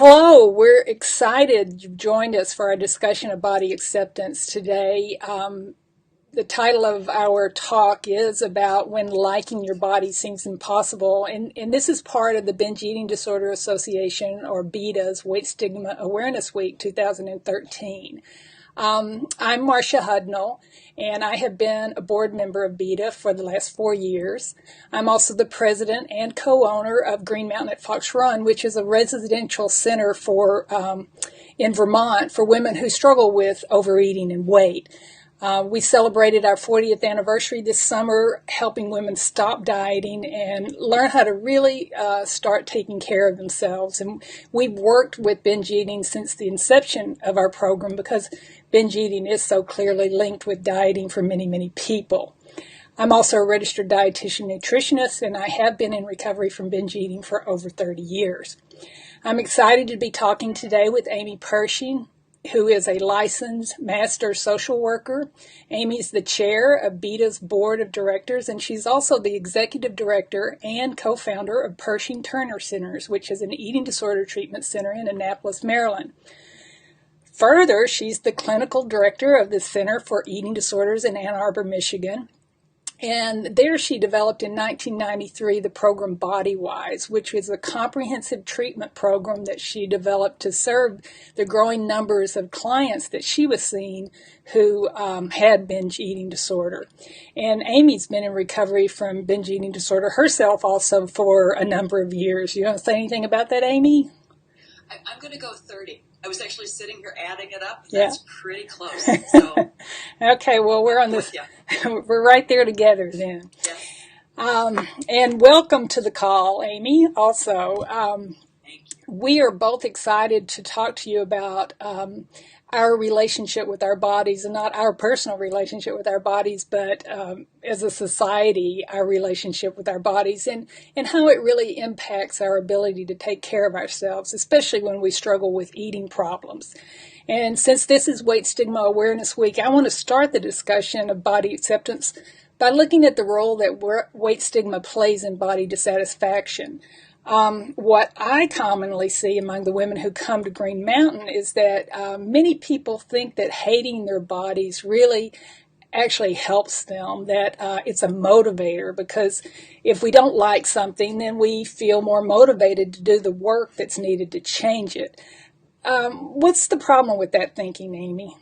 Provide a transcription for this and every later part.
Hello, we're excited you've joined us for our discussion of body acceptance today. The title of our talk is about when liking your body seems impossible, and this is part of the Binge Eating Disorder Association, or BEDA's Weight Stigma Awareness Week 2013. I'm Marsha Hudnall, and I have been a board member of BEDA for the last 4 years. I'm also the president and co-owner of Green Mountain at Fox Run, which is a residential center in Vermont for women who struggle with overeating and weight. We celebrated our 40th anniversary this summer, helping women stop dieting and learn how to really start taking care of themselves. And we've worked with binge eating since the inception of our program because binge eating is so clearly linked with dieting for many, many people. I'm also a registered dietitian nutritionist, and I have been in recovery from binge eating for over 30 years. I'm excited to be talking today with Amy Pershing, who is a licensed master social worker. Amy's the chair of BEDA's board of directors, and she's also the executive director and co-founder of Pershing Turner Centers, which is an eating disorder treatment center in Annapolis, Maryland. Further, she's the clinical director of the Center for Eating Disorders in Ann Arbor, Michigan. And there she developed in 1993 the program BodyWise, which was a comprehensive treatment program that she developed to serve the growing numbers of clients that she was seeing who had binge eating disorder. And Amy's been in recovery from binge eating disorder herself also for a number of years. You want to say anything about that, Amy? I'm going to go 30. I was actually sitting here adding it up. Yeah. That's pretty close. So. Okay, well, we're on this. Yeah. We're right there together then. Yeah. And welcome to the call, Amy, also. Thank you. We are both excited to talk to you about our relationship with our bodies, and not our personal relationship with our bodies, but as a society, our relationship with our bodies, and how it really impacts our ability to take care of ourselves, especially when we struggle with eating problems. And since this is Weight Stigma Awareness Week, I want to start the discussion of body acceptance by looking at the role that weight stigma plays in body dissatisfaction. What I commonly see among the women who come to Green Mountain is that many people think that hating their bodies really actually helps them, that it's a motivator, because if we don't like something, then we feel more motivated to do the work that's needed to change it. What's the problem with that thinking, Amy?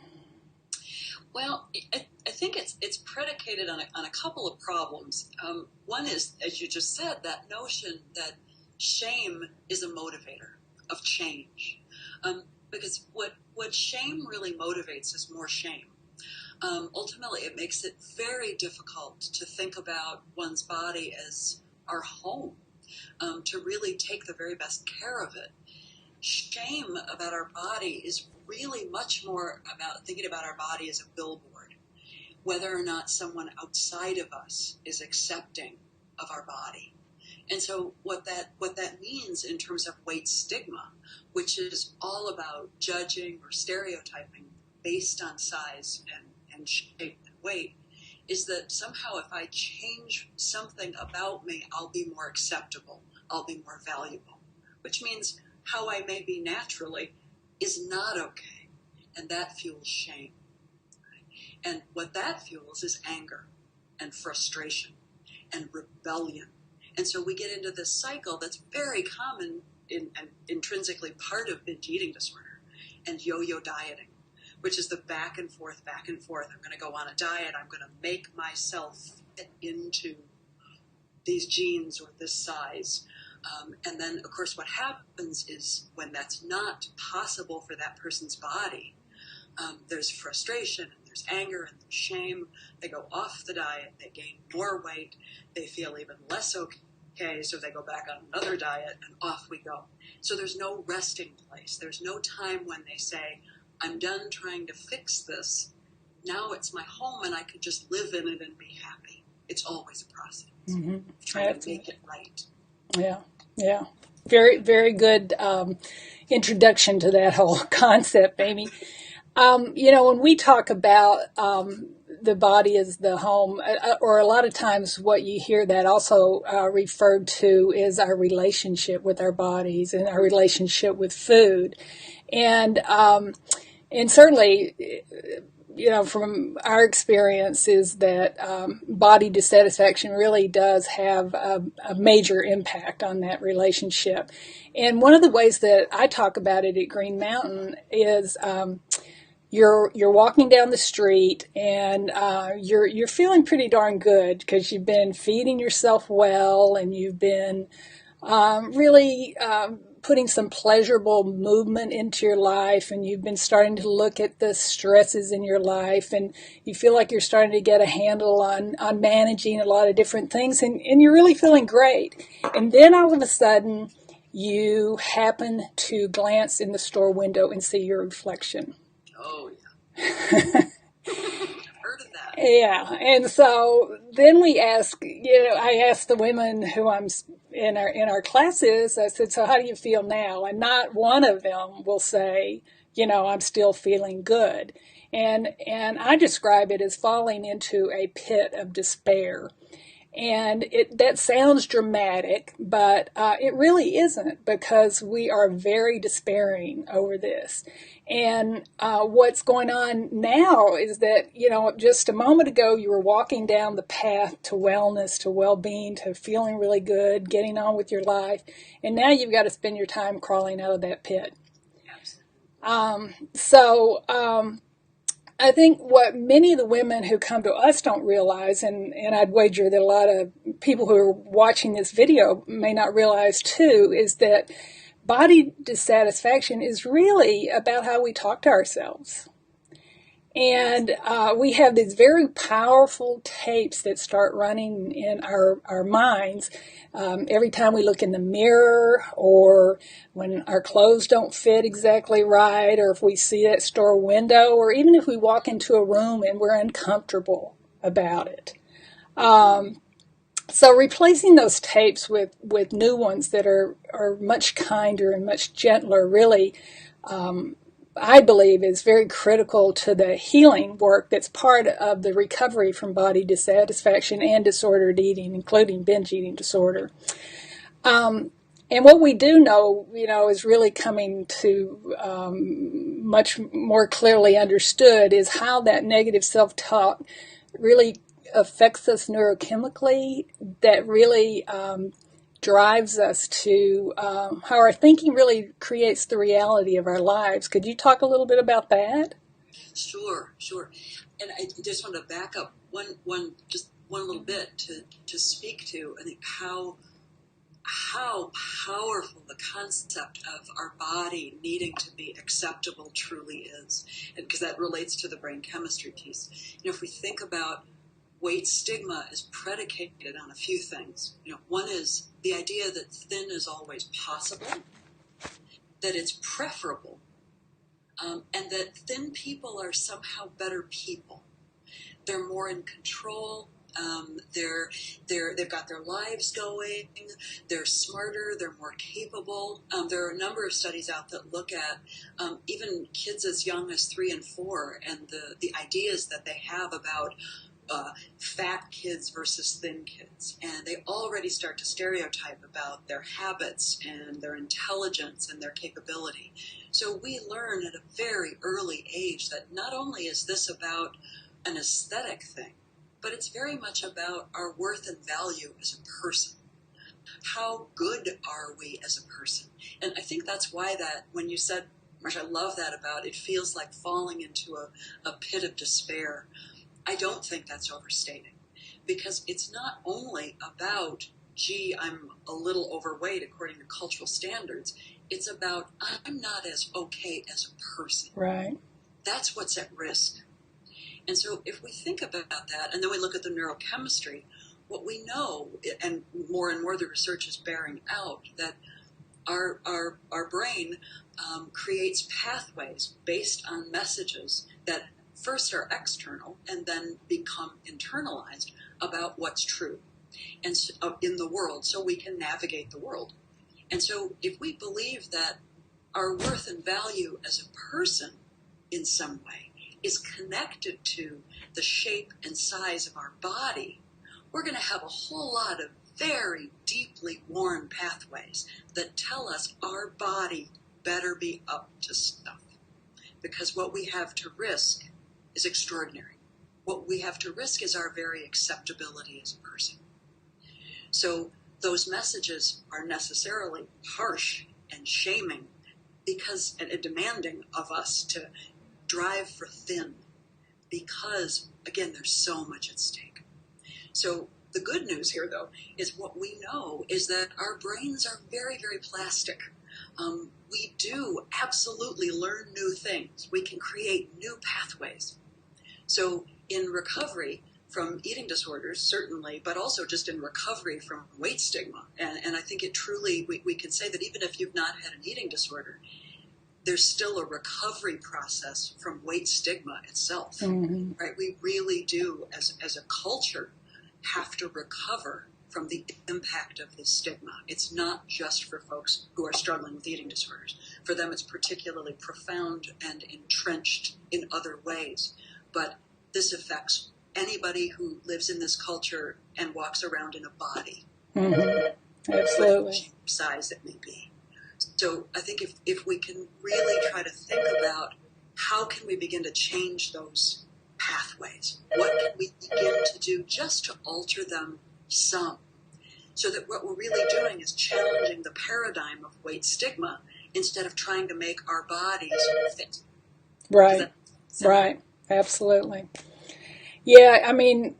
Well, I think it's predicated on a couple of problems. One is, as you just said, that notion that shame is a motivator of change, because what shame really motivates is more shame. Ultimately, it makes it very difficult to think about one's body as our home, to really take the very best care of it. Shame about our body is really much more about thinking about our body as a billboard, whether or not someone outside of us is accepting of our body. And so what that means in terms of weight stigma, which is all about judging or stereotyping based on size and shape and weight, is that somehow if I change something about me, I'll be more acceptable, I'll be more valuable, which means how I may be naturally is not okay. And that fuels shame. And what that fuels is anger and frustration and rebellion. And so we get into this cycle that's very common and intrinsically part of binge eating disorder and yo-yo dieting, which is the back and forth. I'm going to go on a diet. I'm going to make myself fit into these jeans or this size. And then, of course, what happens is when that's not possible for that person's body, there's frustration, and there's anger, and there's shame. They go off the diet, they gain more weight, they feel even less okay, so they go back on another diet, and off we go. So there's no resting place. There's no time when they say, I'm done trying to fix this. Now it's my home, and I could just live in it and be happy. It's always a process. Mm-hmm. Trying to make it right. Yeah. Very, very good introduction to that whole concept, Amy. When we talk about the body is the home, or a lot of times what you hear that also referred to is our relationship with our bodies and our relationship with food. And certainly, from our experience is that body dissatisfaction really does have a major impact on that relationship. And one of the ways that I talk about it at Green Mountain is you're walking down the street and you're feeling pretty darn good because you've been feeding yourself well and you've been really putting some pleasurable movement into your life, and you've been starting to look at the stresses in your life, and you feel like you're starting to get a handle on managing a lot of different things, and you're really feeling great. And then all of a sudden, you happen to glance in the store window and see your reflection. Oh, yeah. Heard of that. Yeah, and so then we ask, I asked the women who I'm in our classes, I said, so how do you feel now? And not one of them will say, I'm still feeling good. And I describe it as falling into a pit of despair. And that sounds dramatic, but it really isn't, because we are very despairing over this. And what's going on now is that, just a moment ago, you were walking down the path to wellness, to well-being, to feeling really good, getting on with your life. And now you've got to spend your time crawling out of that pit. I think what many of the women who come to us don't realize, and I'd wager that a lot of people who are watching this video may not realize too, is that body dissatisfaction is really about how we talk to ourselves. And we have these very powerful tapes that start running in our minds every time we look in the mirror, or when our clothes don't fit exactly right, or if we see that store window, or even if we walk into a room and we're uncomfortable about it. So replacing those tapes with new ones that are much kinder and much gentler really I believe is very critical to the healing work that's part of the recovery from body dissatisfaction and disordered eating, including binge eating disorder. And what we do know, is really coming to much more clearly understood is how that negative self-talk really affects us neurochemically, that really drives us to how our thinking really creates the reality of our lives. Could you talk a little bit about that? Sure. And I just want to back up one little bit to speak to, I think, how powerful the concept of our body needing to be acceptable truly is, and because that relates to the brain chemistry piece. If we think about weight stigma is predicated on a few things. One is the idea that thin is always possible, that it's preferable, and that thin people are somehow better people. They're more in control. They've got their lives going. They're smarter. They're more capable. There are a number of studies out that look at even kids as young as 3 and 4, and the ideas that they have about fat kids versus thin kids, and they already start to stereotype about their habits and their intelligence and their capability. So we learn at a very early age that not only is this about an aesthetic thing, but it's very much about our worth and value as a person. How good are we as a person? And I think that's why that when you said, Marsha, I love that about it feels like falling into a pit of despair. I don't think that's overstating, because it's not only about, gee, I'm a little overweight according to cultural standards. It's about, I'm not as okay as a person. Right. That's what's at risk. And so if we think about that, and then we look at the neurochemistry, what we know, and more the research is bearing out, that our brain creates pathways based on messages that first are external and then become internalized about what's true and in the world, so we can navigate the world. And so if we believe that our worth and value as a person in some way is connected to the shape and size of our body, we're going to have a whole lot of very deeply worn pathways that tell us our body better be up to stuff. Because what we have to risk is extraordinary. What we have to risk is our very acceptability as a person. So those messages are necessarily harsh and shaming because and demanding of us to drive for thin because, again, there's so much at stake. So the good news here, though, is what we know is that our brains are very, very plastic. We do absolutely learn new things. We can create new pathways. So in recovery from eating disorders, certainly, but also just in recovery from weight stigma, and I think it truly, we can say that even if you've not had an eating disorder, there's still a recovery process from weight stigma itself, right? We really do, as a culture, have to recover from the impact of this stigma. It's not just for folks who are struggling with eating disorders. For them, it's particularly profound and entrenched in other ways. But this affects anybody who lives in this culture and walks around in a body. Absolutely. Whatever size it may be. So I think if we can really try to think about how can we begin to change those pathways, what can we begin to do just to alter them some, so that what we're really doing is challenging the paradigm of weight stigma instead of trying to make our bodies fit. Right, right, absolutely. Yeah, I mean,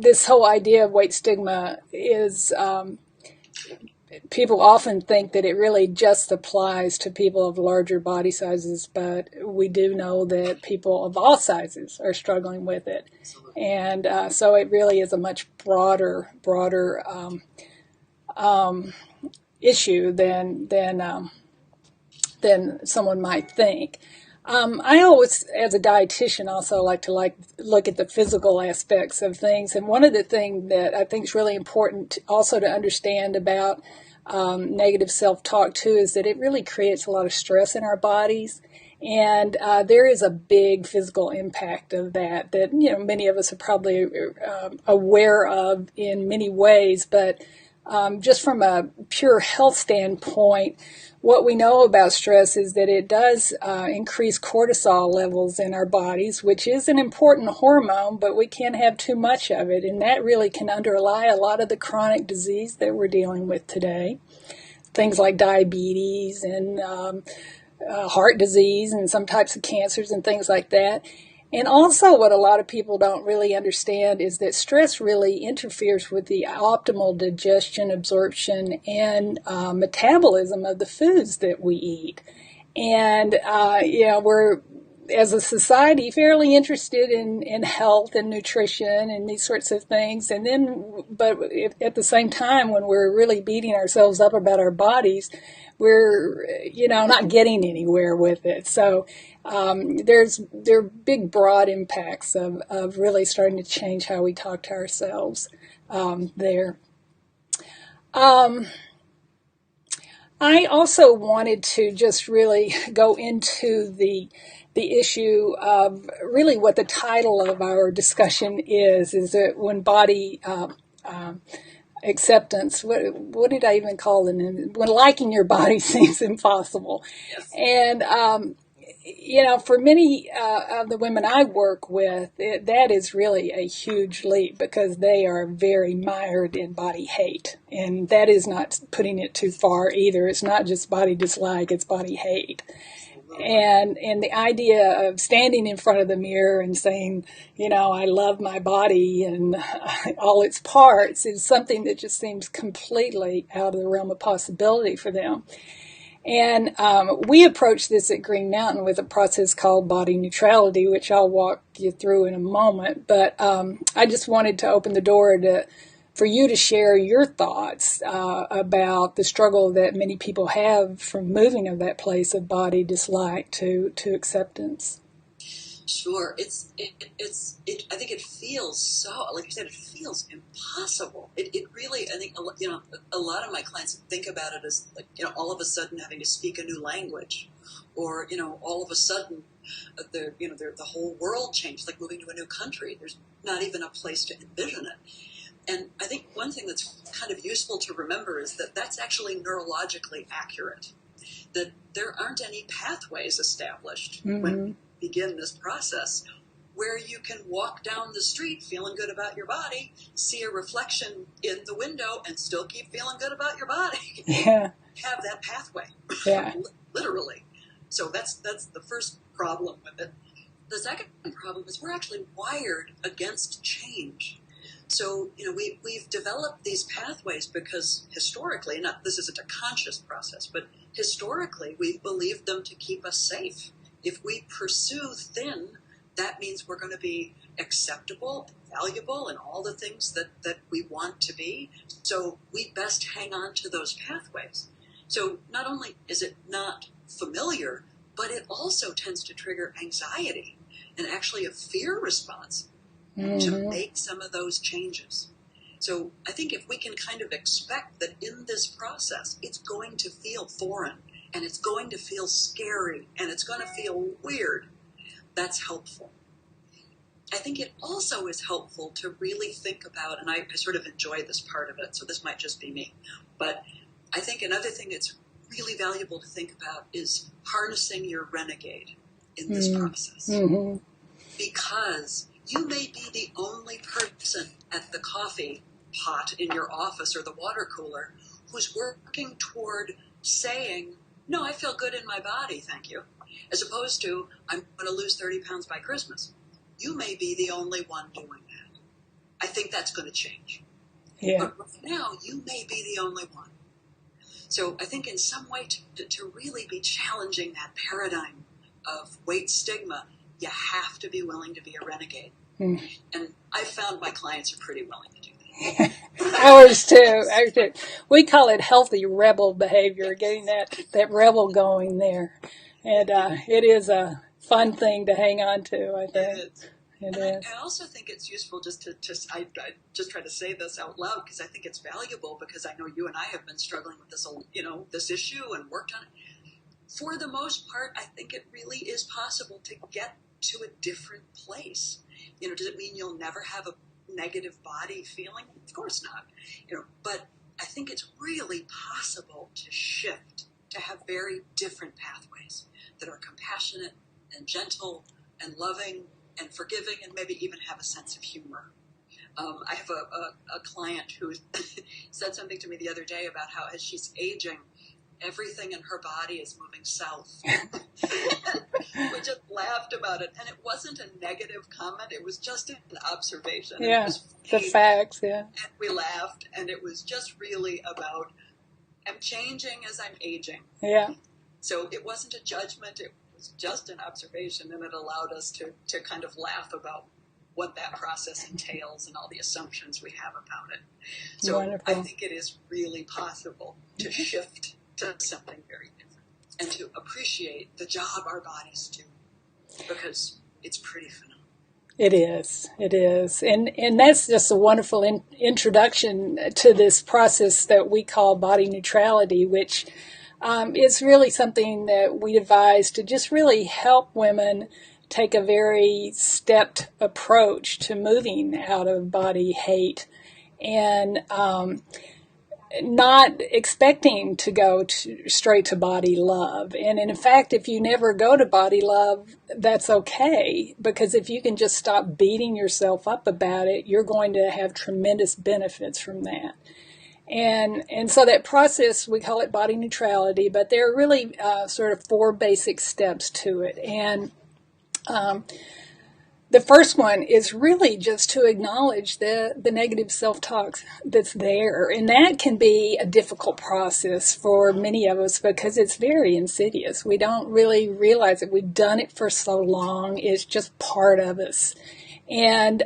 this whole idea of weight stigma is, people often think that it really just applies to people of larger body sizes, but we do know that people of all sizes are struggling with it. Absolutely. And so it really is a much broader issue than someone might think. I always, as a dietitian, also like to look at the physical aspects of things. And one of the things that I think is really important also to understand about negative self-talk too is that it really creates a lot of stress in our bodies. And there is a big physical impact of that many of us are probably aware of in many ways. But just from a pure health standpoint, what we know about stress is that it does increase cortisol levels in our bodies, which is an important hormone, but we can't have too much of it. And that really can underlie a lot of the chronic disease that we're dealing with today. Things like diabetes and heart disease and some types of cancers and things like that. And also what a lot of people don't really understand is that stress really interferes with the optimal digestion, absorption, and metabolism of the foods that we eat. And, we're, as a society, fairly interested in health and nutrition and these sorts of things. And then, but at the same time, when we're really beating ourselves up about our bodies, we're, not getting anywhere with it. So there are big, broad impacts of really starting to change how we talk to ourselves there. I also wanted to just really go into the issue of really what the title of our discussion is that when body acceptance, what did I even call it? When liking your body seems impossible. Yes. And, for many of the women I work with, that is really a huge leap because they are very mired in body hate. And that is not putting it too far either. It's not just body dislike, it's body hate. And the idea of standing in front of the mirror and saying, I love my body and all its parts is something that just seems completely out of the realm of possibility for them. And we approach this at Green Mountain with a process called body neutrality, which I'll walk you through in a moment. But I just wanted to open the door for you to share your thoughts about the struggle that many people have from moving of that place of body dislike to acceptance. Sure, I think it feels so, like you said, it feels impossible. It really, I think, a lot of my clients think about it as, like, all of a sudden having to speak a new language, or, all of a sudden The whole world changed, like moving to a new country. There's not even a place to envision it. And I think one thing that's kind of useful to remember is that that's actually neurologically accurate, that there aren't any pathways established when we begin this process where you can walk down the street feeling good about your body, see a reflection in the window, and still keep feeling good about your body. Yeah. Have that pathway. Yeah. Literally. So that's the first problem with it. The second problem is we're actually wired against change. So, we've developed these pathways because historically, this isn't a conscious process, but historically we've believed them to keep us safe. If we pursue thin, that means we're going to be acceptable, valuable, and all the things that we want to be. So we best hang on to those pathways. So not only is it not familiar, but it also tends to trigger anxiety and actually a fear response to make some of those changes. So I think if we can kind of expect that in this process, it's going to feel foreign and it's going to feel scary and it's going to feel weird, that's helpful. I think it also is helpful to really think about, and I sort of enjoy this part of it, so this might just be me, but I think another thing that's really valuable to think about is harnessing your renegade in this process. Because you may be the only person at the coffee pot in your office or the water cooler who's working toward saying, no, I feel good in my body, thank you, as opposed to, I'm going to lose 30 pounds by Christmas. You may be the only one doing that. I think that's going to change. Yeah. But right now, you may be the only one. So I think in some way to really be challenging that paradigm of weight stigma, you have to be willing to be a renegade. And I found my clients are pretty willing to do that. Ours too. We call it healthy rebel behavior, getting that rebel going there. And it is a fun thing to hang on to, I think. It is. I also think it's useful I just try to say this out loud because I think it's valuable because I know you and I have been struggling with this issue and worked on it. For the most part, I think it really is possible to get to a different place. Does it mean you'll never have a negative body feeling? Of course not. But I think it's really possible to shift, to have very different pathways that are compassionate and gentle and loving and forgiving and maybe even have a sense of humor. I have a client who said something to me the other day about how as she's aging, everything in her body is moving south. We just laughed about it. And it wasn't a negative comment. It was just an observation. Yeah, it was the facts, yeah. And we laughed. And it was just really about, I'm changing as I'm aging. Yeah. So it wasn't a judgment. It was just an observation. And it allowed us to kind of laugh about what that process entails and all the assumptions we have about it. So wonderful. I think it is really possible to shift to something very different and to appreciate the job our bodies do because it's pretty phenomenal. It is. And that's just a wonderful introduction to this process that we call body neutrality, which is really something that we devised to just really help women take a very stepped approach to moving out of body hate and not expecting to go straight to body love. And in fact, if you never go to body love, that's okay, because if you can just stop beating yourself up about it, you're going to have tremendous benefits from that. And so that process, we call it body neutrality, but there are really sort of 4 basic steps to it. And the first one is really just to acknowledge the negative self-talk that's there. And that can be a difficult process for many of us because it's very insidious. We don't really realize it. We've done it for so long. It's just part of us. And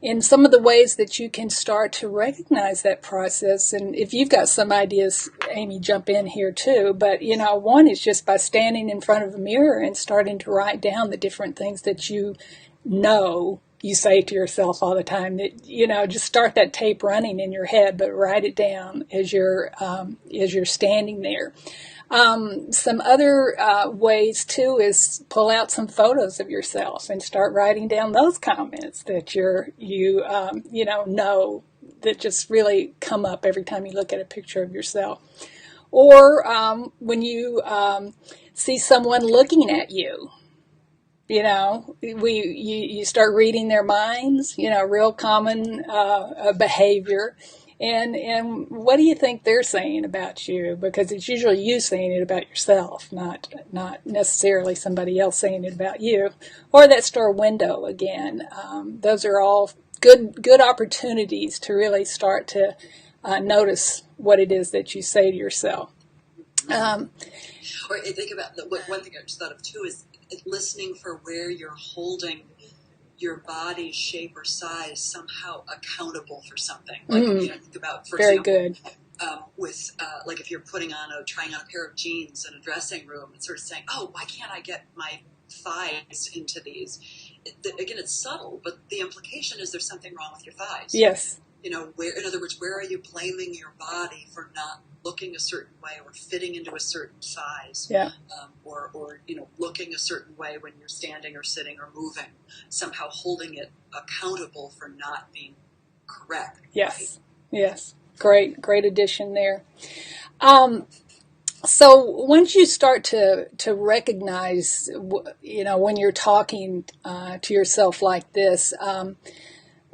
in some of the ways that you can start to recognize that process, and if you've got some ideas, Amy, jump in here too, but one is just by standing in front of a mirror and starting to write down the different things that you know you say to yourself all the time. That, just start that tape running in your head, but write it down as you're standing there. Some other ways too is pull out some photos of yourself and start writing down those comments that you know that just really come up every time you look at a picture of yourself. Or when you see someone looking at you, you start reading their minds. Real common behavior. And what do you think they're saying about you? Because it's usually you saying it about yourself, not necessarily somebody else saying it about you. Or that store window again. Those are all good opportunities to really start to notice what it is that you say to yourself. Or think about one thing I just thought of too is listening for where you're holding your body's shape or size somehow accountable for something. Like, think about, for Very example, good. With like if you're trying on a pair of jeans in a dressing room and sort of saying, oh, why can't I get my thighs into these? Again, it's subtle, but the implication is there's something wrong with your thighs. Yes. In other words, where are you blaming your body for not looking a certain way or fitting into a certain size? Yeah. Or looking a certain way when you're standing or sitting or moving, somehow holding it accountable for not being correct. Yes. Right? Yes. Great addition there. So once you start to recognize, when you're talking to yourself like this,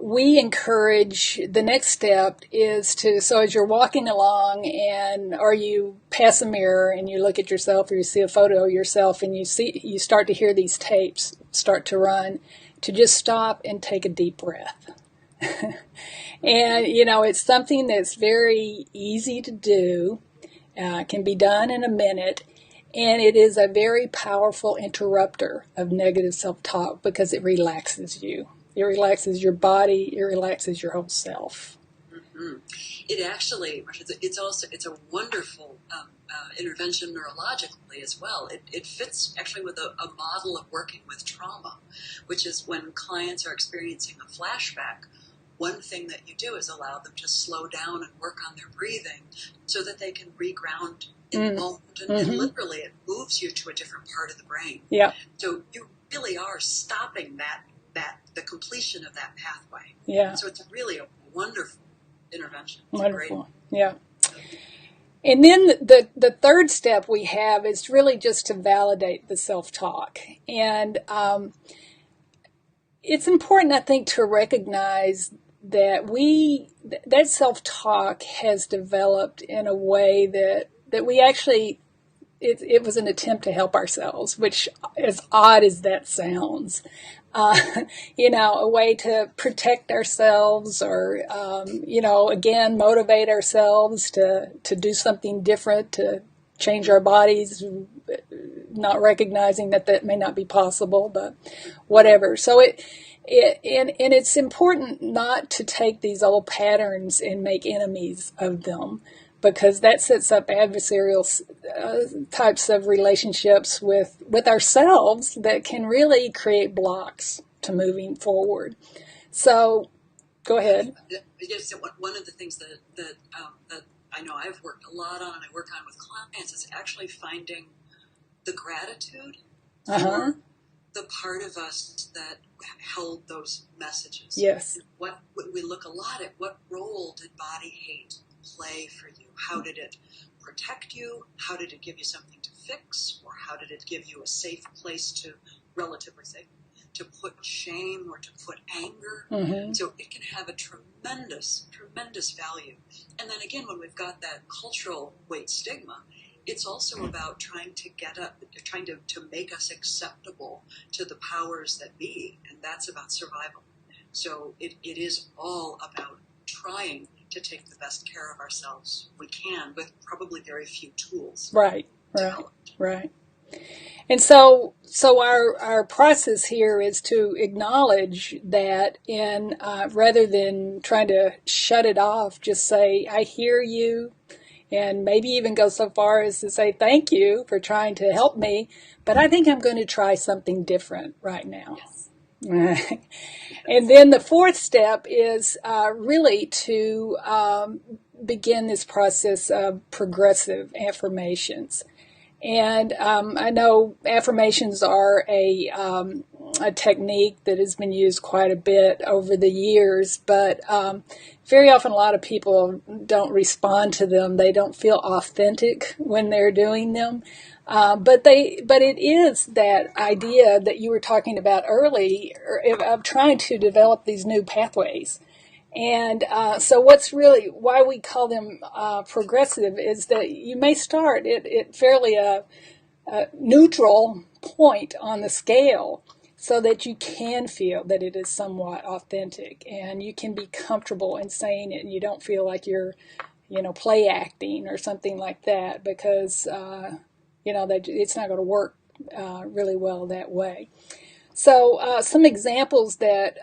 we encourage, the next step is so as you're walking along or you pass a mirror and you look at yourself or you see a photo of yourself and you start to hear these tapes start to run, to just stop and take a deep breath. And, it's something that's very easy to do, can be done in a minute, and it is a very powerful interrupter of negative self-talk because it relaxes you. It relaxes your body. It relaxes your whole self. Mm-hmm. It actually, it's a wonderful intervention neurologically as well. It fits actually with a model of working with trauma, which is when clients are experiencing a flashback, one thing that you do is allow them to slow down and work on their breathing so that they can reground in the moment. And literally it moves you to a different part of the brain. Yeah. So you really are stopping the completion of that pathway. Yeah. So it's really a wonderful intervention. It's wonderful. Yeah. And then the third step we have is really just to validate the self-talk. And it's important, I think, to recognize that that self-talk has developed in a way that we actually, it was an attempt to help ourselves, which, as odd as that sounds, a way to protect ourselves or, again, motivate ourselves to do something different, to change our bodies, not recognizing that may not be possible, but whatever. So it's important not to take these old patterns and make enemies of them, because that sets up adversarial types of relationships with ourselves that can really create blocks to moving forward. So, go ahead. Yes, one of the things that I know I've worked a lot on and I work on with clients is actually finding the gratitude for the part of us that held those messages. Yes. We look a lot at what role did body hate play for you? How did it protect you? How did it give you something to fix? Or how did it give you a safe place relatively safe, to put shame or to put anger? Mm-hmm. So it can have a tremendous, tremendous value. And then again, when we've got that cultural weight stigma, it's also about trying to make us acceptable to the powers that be, and that's about survival. So it is all about trying to take the best care of ourselves we can with probably very few tools. Right. And so our process here is to acknowledge that, and rather than trying to shut it off, just say, I hear you, and maybe even go so far as to say, thank you for trying to help me, but I think I'm going to try something different right now. Yes. And then the fourth step is really to begin this process of progressive affirmations. And I know affirmations are a technique that has been used quite a bit over the years, but very often a lot of people don't respond to them. They don't feel authentic when they're doing them. But it is that idea that you were talking about earlier of trying to develop these new pathways. And so why we call them progressive is that you may start at fairly a neutral point on the scale so that you can feel that it is somewhat authentic and you can be comfortable in saying it and you don't feel like you're, play acting or something like that because, that it's not going to work really well that way. So some examples that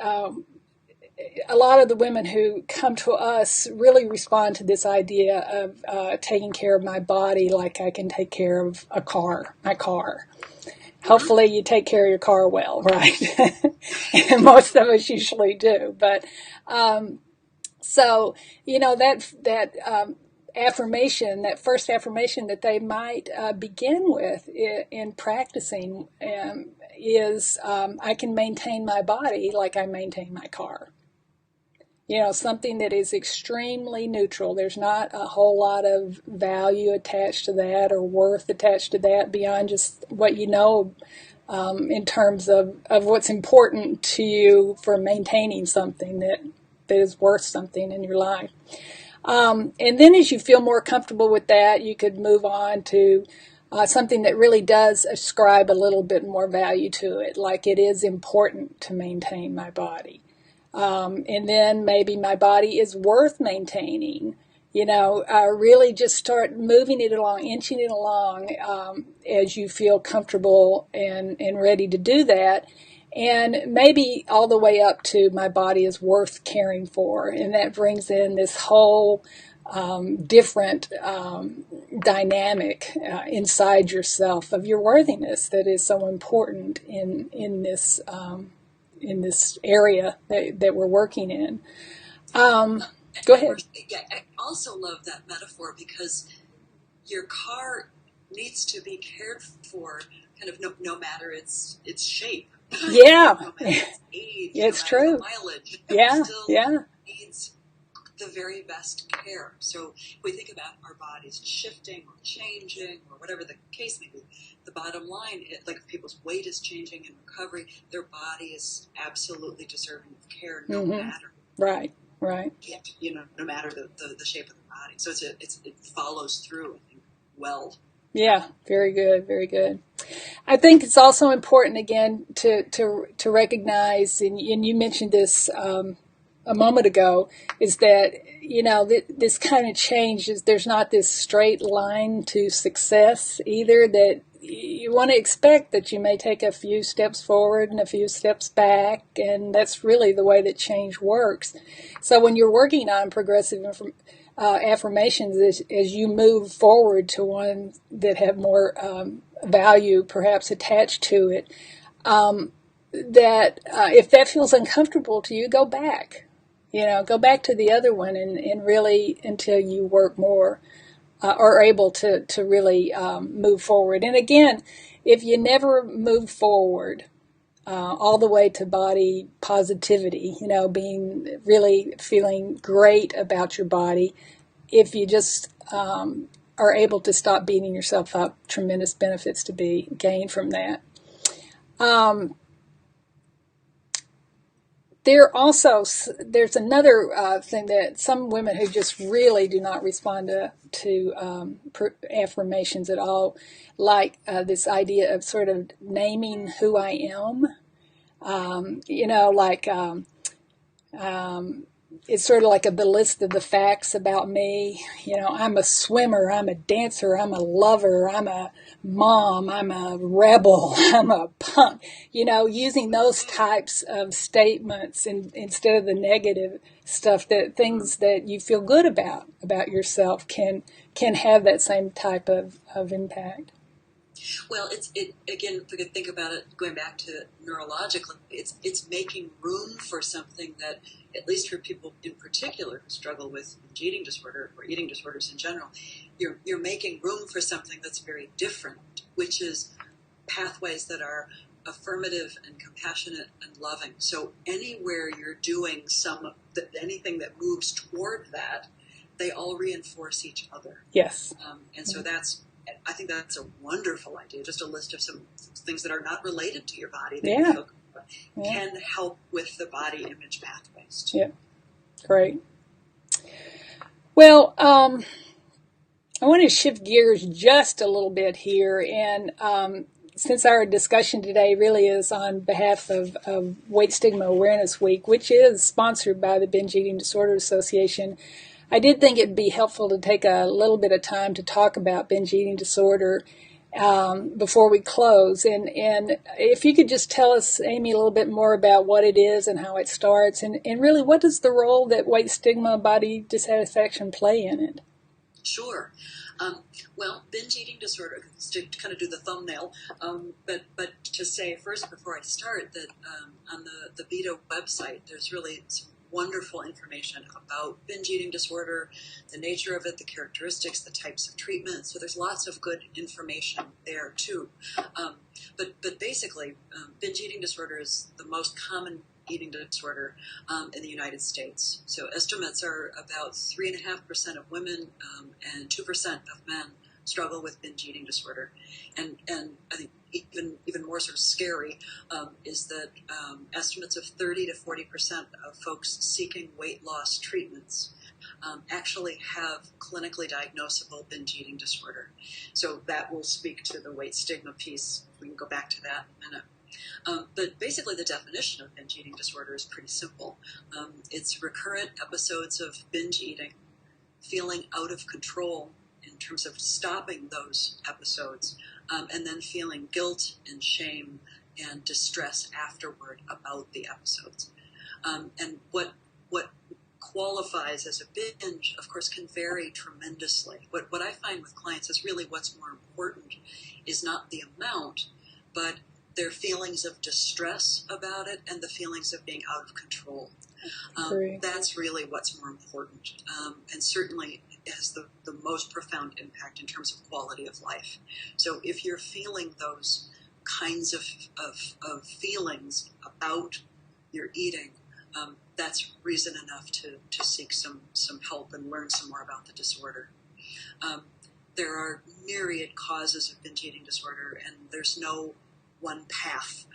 a lot of the women who come to us really respond to this idea of taking care of my body like I can take care of my car. Hopefully you take care of your car well, right? And most of us usually do. But so, that affirmation, that first affirmation that they might begin with in practicing is I can maintain my body like I maintain my car. Something that is extremely neutral. There's not a whole lot of value attached to that or worth attached to that beyond just what you know in terms of what's important to you for maintaining something that is worth something in your life. And then as you feel more comfortable with that, you could move on to something that really does ascribe a little bit more value to it, like it is important to maintain my body. And then maybe my body is worth maintaining, really just start moving it along, inching it along as you feel comfortable and ready to do that. And maybe all the way up to my body is worth caring for. And that brings in this whole different dynamic inside yourself of your worthiness that is so important in this area that we're working in. Go ahead. I also love that metaphor because your car needs to be cared for kind of no matter its shape. Yeah. No matter its age. It's no true. The mileage. Yeah. It still needs the very best care. So if we think about our bodies shifting or changing or whatever the case may be, the bottom line, like people's weight is changing in recovery, their body is absolutely deserving of care no matter. Right. No matter the shape of the body. So it follows through, I think, well. Yeah, very good, very good. I think it's also important, again, to recognize, and you mentioned this a moment ago, is that, this kind of change is there's not this straight line to success either, that you want to expect that you may take a few steps forward and a few steps back, and that's really the way that change works. So when you're working on progressive affirmations, as you move forward to one that have more value perhaps attached to it, that if that feels uncomfortable to you, go back. Go back to the other one and really until you work more are able to really move forward. And again, if you never move forward all the way to body positivity, being really feeling great about your body, if you just are able to stop beating yourself up, tremendous benefits to be gained from that. There's another thing that some women who just really do not respond to affirmations at all, like this idea of sort of naming who I am. It's sort of like the list of the facts about me. I'm a swimmer, I'm a dancer, I'm a lover, I'm a mom, I'm a rebel, I'm a punk. Using those types of statements instead of the negative stuff, that things that you feel good about yourself can have that same type of impact. Well, again, if we could think about it, going back to neurologically, it's making room for something that, at least for people in particular who struggle with eating disorder or eating disorders in general, you're making room for something that's very different, which is pathways that are affirmative and compassionate and loving. So anywhere you're doing anything that moves toward that, they all reinforce each other. Yes. And so I think that's a wonderful idea. Just a list of some things that are not related to your body that you feel can help with the body image pathways too. Yeah, great. Well, I want to shift gears just a little bit here, and since our discussion today really is on behalf of Weight Stigma Awareness Week, which is sponsored by the Binge Eating Disorder Association, I did think it'd be helpful to take a little bit of time to talk about binge eating disorder before we close. And if you could just tell us, Amy, a little bit more about what it is and how it starts, and really what does the role that weight stigma, body dissatisfaction play in it? Sure. Well, binge eating disorder, to kind of do the thumbnail, but to say first before I start that on the BEDA website, there's really some wonderful information about binge eating disorder, the nature of it, the characteristics, the types of treatment. So there's lots of good information there too. But basically, binge eating disorder is the most common eating disorder in the United States. So estimates are about 3.5% of women and 2% of men struggle with binge eating disorder. And I think even more sort of scary is that estimates of 30 to 40% of folks seeking weight loss treatments actually have clinically diagnosable binge eating disorder. So that will speak to the weight stigma piece. We can go back to that in a minute. But basically the definition of binge eating disorder is pretty simple. It's recurrent episodes of binge eating, feeling out of control in terms of stopping those episodes, and then feeling guilt and shame and distress afterward about the episodes. And what qualifies as a binge, of course, can vary tremendously. What I find with clients is really what's more important is not the amount, but their feelings of distress about it and the feelings of being out of control. That's really what's more important, and certainly has the most profound impact in terms of quality of life. So if you're feeling those kinds of feelings about your eating, that's reason enough to seek some help and learn some more about the disorder. There are myriad causes of binge eating disorder, and there's no one path.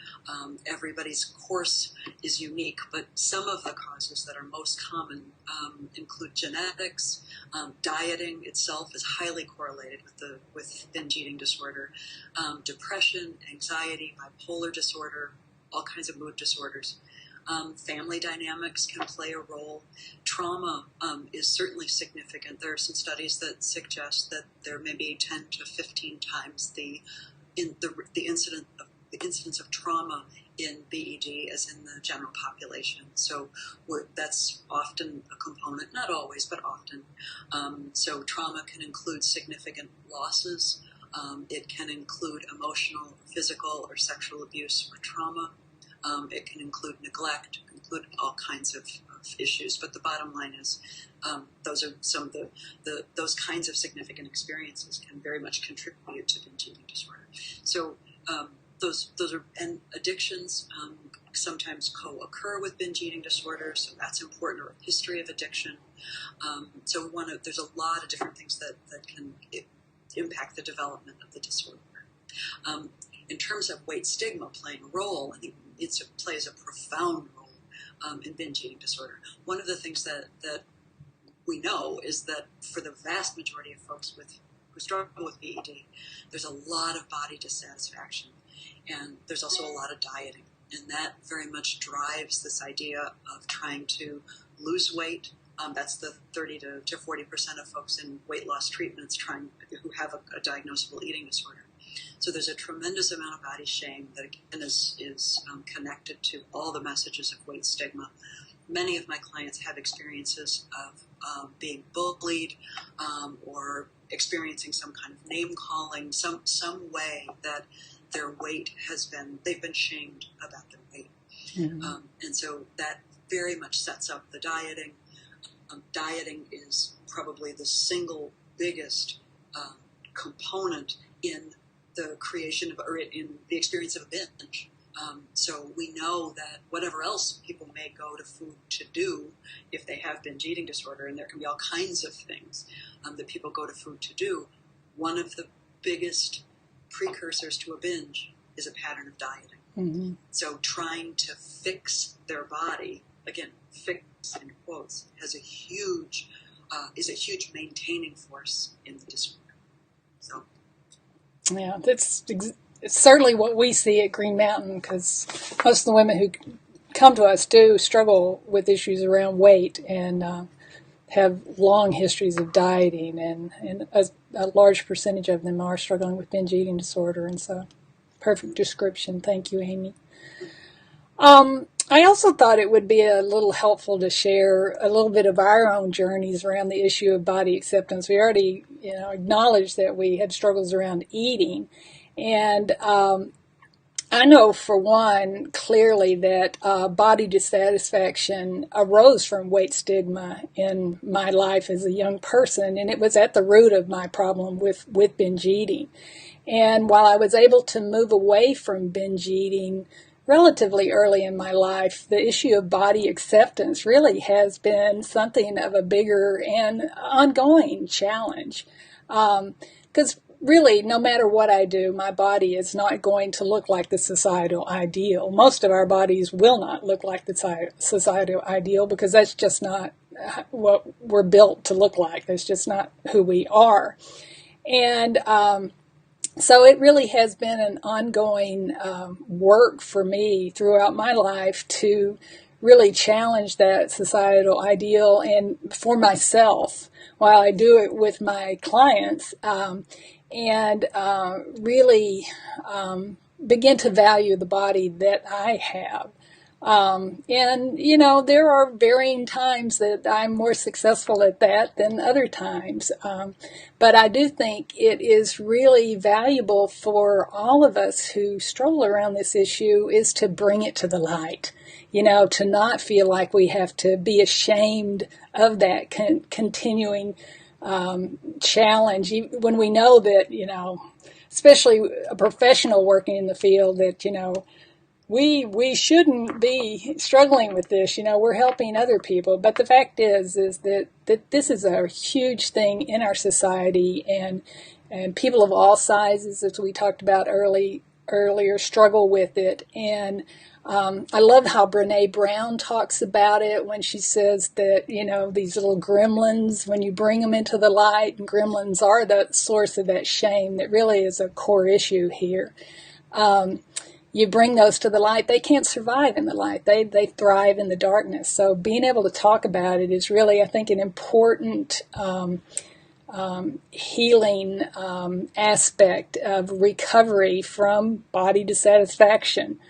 Everybody's course is unique, but some of the causes that are most common include genetics. Dieting itself is highly correlated with binge eating disorder. Depression, anxiety, bipolar disorder, all kinds of mood disorders. Family dynamics can play a role. Trauma is certainly significant. There are some studies that suggest that there may be 10 to 15 times the incidence of trauma in BED as in the general population. So that's often a component, not always, but often. So trauma can include significant losses. It can include emotional, physical, or sexual abuse or trauma. It can include neglect, include all kinds of issues. But the bottom line is those are some of those kinds of significant experiences can very much contribute to binge eating disorder. So those are, and addictions sometimes co-occur with binge eating disorder, so that's important, or a history of addiction. So there's a lot of different things that can impact the development of the disorder. In terms of weight stigma playing a role, I think it plays a profound role in binge eating disorder. One of the things that we know is that for the vast majority of folks who struggle with BED, there's a lot of body dissatisfaction, and there's also a lot of dieting, and that very much drives this idea of trying to lose weight. That's the 30 to 40% of folks in weight loss treatments who have a diagnosable eating disorder. So there's a tremendous amount of body shame that again is connected to all the messages of weight stigma. Many of my clients have experiences of being bullied or experiencing some kind of name calling, some way that their weight they've been shamed about their weight. Mm-hmm. And so that very much sets up the dieting. Dieting is probably the single biggest component in the creation of, or in the experience of a binge. So we know that whatever else people may go to food to do, if they have binge eating disorder, and there can be all kinds of things that people go to food to do, one of the biggest precursors to a binge is a pattern of dieting. Mm-hmm. So trying to fix their body, again, fix in quotes, is a huge maintaining force in the disorder. So, yeah, it's certainly what we see at Green Mountain, because most of the women who come to us do struggle with issues around weight and have long histories of dieting, and a large percentage of them are struggling with binge eating disorder. And so, perfect description. Thank you, Amy. I also thought it would be a little helpful to share a little bit of our own journeys around the issue of body acceptance. We already, acknowledged that we had struggles around eating, and I know for one clearly that body dissatisfaction arose from weight stigma in my life as a young person, and it was at the root of my problem with binge eating. And while I was able to move away from binge eating relatively early in my life, the issue of body acceptance really has been something of a bigger and ongoing challenge. Because really, no matter what I do, my body is not going to look like the societal ideal. Most of our bodies will not look like the societal ideal, because that's just not what we're built to look like. That's just not who we are. And so it really has been an ongoing work for me throughout my life to really challenge that societal ideal, and for myself, while I do it with my clients, and really begin to value the body that I have. And, there are varying times that I'm more successful at that than other times. But I do think it is really valuable for all of us who stroll around this issue is to bring it to the light, to not feel like we have to be ashamed of that continuing challenge, when we know that, especially a professional working in the field, that, we shouldn't be struggling with this. We're helping other people. But the fact is that this is a huge thing in our society, and people of all sizes, as we talked about earlier, struggle with it. And I love how Brene Brown talks about it when she says that, these little gremlins, when you bring them into the light, and gremlins are the source of that shame that really is a core issue here. You bring those to the light, they can't survive in the light. They thrive in the darkness. So being able to talk about it is really, I think, an important healing aspect of recovery from body dissatisfaction.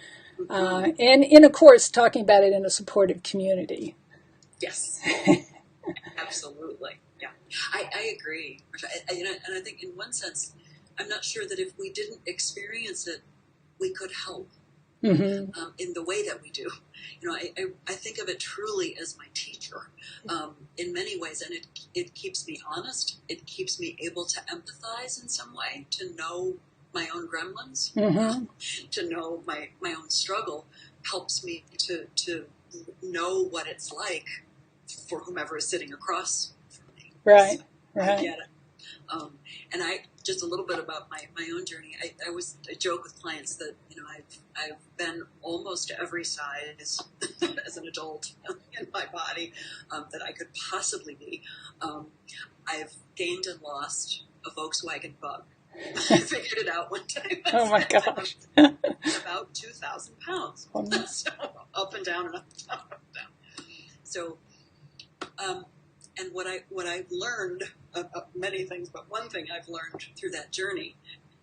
And of course, talking about it in a supportive community. Yes, absolutely. Yeah, I agree. And I think in one sense, I'm not sure that if we didn't experience it, we could help in the way that we do. I think of it truly as my teacher in many ways, and it keeps me honest. It keeps me able to empathize in some way, to know my own gremlins, to know my own struggle, helps me to know what it's like for whomever is sitting across from me. Right, So right. I get it. And I just a little bit about my own journey. I joke with clients that I've been almost to every size as an adult in my body that I could possibly be. I've gained and lost a Volkswagen Bug. I figured it out one time. Oh my gosh! About 2,000 pounds. So up and down and up and down, up and down. So. And what I've learned, many things, but one thing I've learned through that journey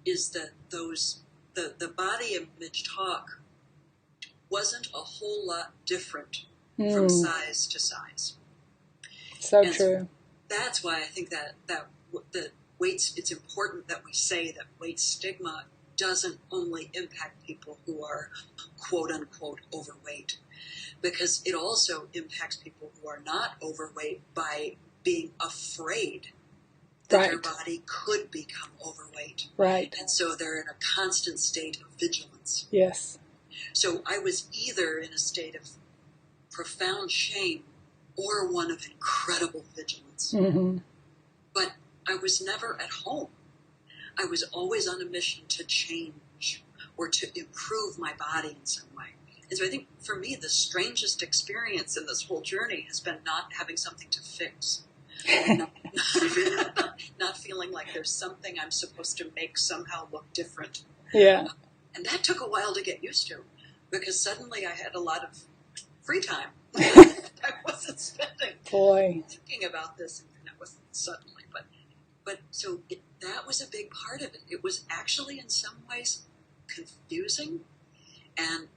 is that the body image talk wasn't a whole lot different from size to size. So true. That's why I think that it's important that we say that weight stigma doesn't only impact people who are quote unquote overweight, because it also impacts people who are not overweight by being afraid that their body could become overweight. Right. And so they're in a constant state of vigilance. Yes. So I was either in a state of profound shame or one of incredible vigilance. Mm-hmm. But I was never at home. I was always on a mission to change or to improve my body in some way. And so I think for me, the strangest experience in this whole journey has been not having something to fix. Not feeling like there's something I'm supposed to make somehow look different. Yeah. And that took a while to get used to, because suddenly I had a lot of free time. I wasn't spending thinking about this, and it wasn't suddenly, but so that was a big part of it. It was actually in some ways confusing and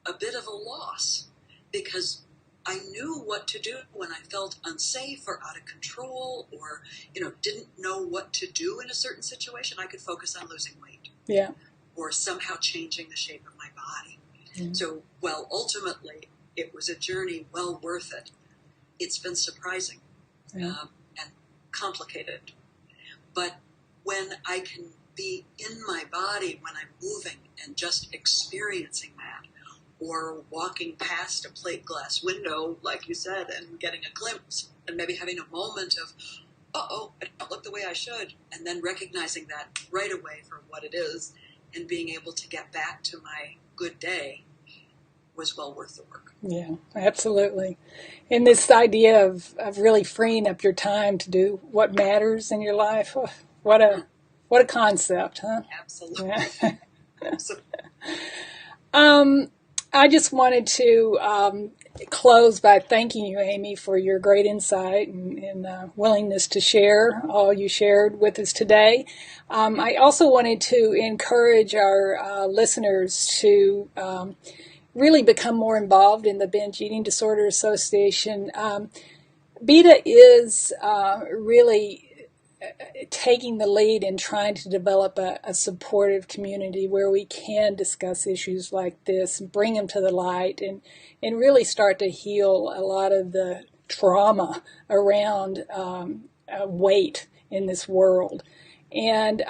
a bit of a loss, because I knew what to do when I felt unsafe or out of control, or didn't know what to do in a certain situation. I could focus on losing weight, or somehow changing the shape of my body. Mm-hmm. So, well, ultimately, it was a journey well worth it. It's been surprising and complicated. But when I can be in my body when I'm moving and just experiencing that, or walking past a plate glass window, like you said, and getting a glimpse, and maybe having a moment of, uh-oh, I don't look the way I should, and then recognizing that right away for what it is, and being able to get back to my good day was well worth the work. Yeah, absolutely. And this idea of really freeing up your time to do what matters in your life, what a concept, huh? Absolutely. Yeah. Absolutely. I just wanted to close by thanking you, Amy, for your great insight and willingness to share all you shared with us today. I also wanted to encourage our listeners to really become more involved in the Binge Eating Disorder Association. BEDA is really taking the lead in trying to develop a supportive community where we can discuss issues like this and bring them to the light and really start to heal a lot of the trauma around weight in this world. And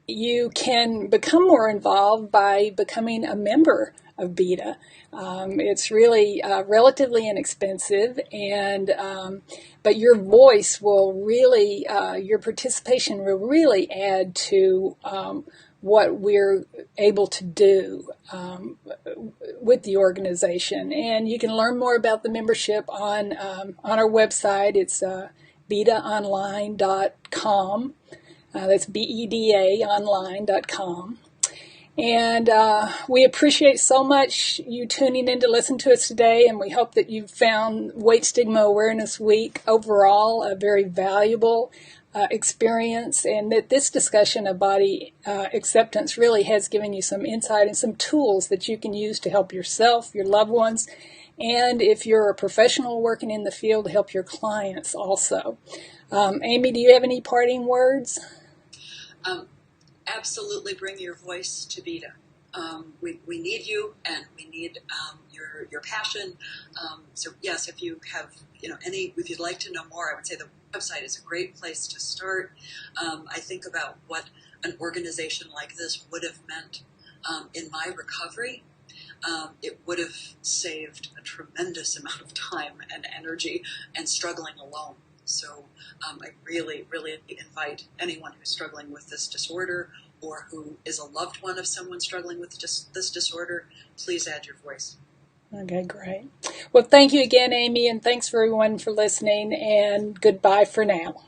you can become more involved by becoming a member of BEDA. It's really relatively inexpensive, and but your voice will really, your participation will really add to what we're able to do with the organization. And you can learn more about the membership on our website. It's bedaonline.com. That's bedaonline.com. And we appreciate so much you tuning in to listen to us today, and we hope that you found Weight Stigma Awareness Week overall a very valuable experience, and that this discussion of body acceptance really has given you some insight and some tools that you can use to help yourself, your loved ones, and if you're a professional working in the field, to help your clients also. Amy, do you have any parting words? Absolutely bring your voice to BEDA. We need you, and we need your passion. So yes, if you have if you'd like to know more, I would say the website is a great place to start. I think about what an organization like this would have meant in my recovery. It would have saved a tremendous amount of time and energy and struggling alone. So I really, really invite anyone who's struggling with this disorder or who is a loved one of someone struggling with this disorder, please add your voice. Okay, great. Well, thank you again, Amy, and thanks for everyone for listening, and goodbye for now.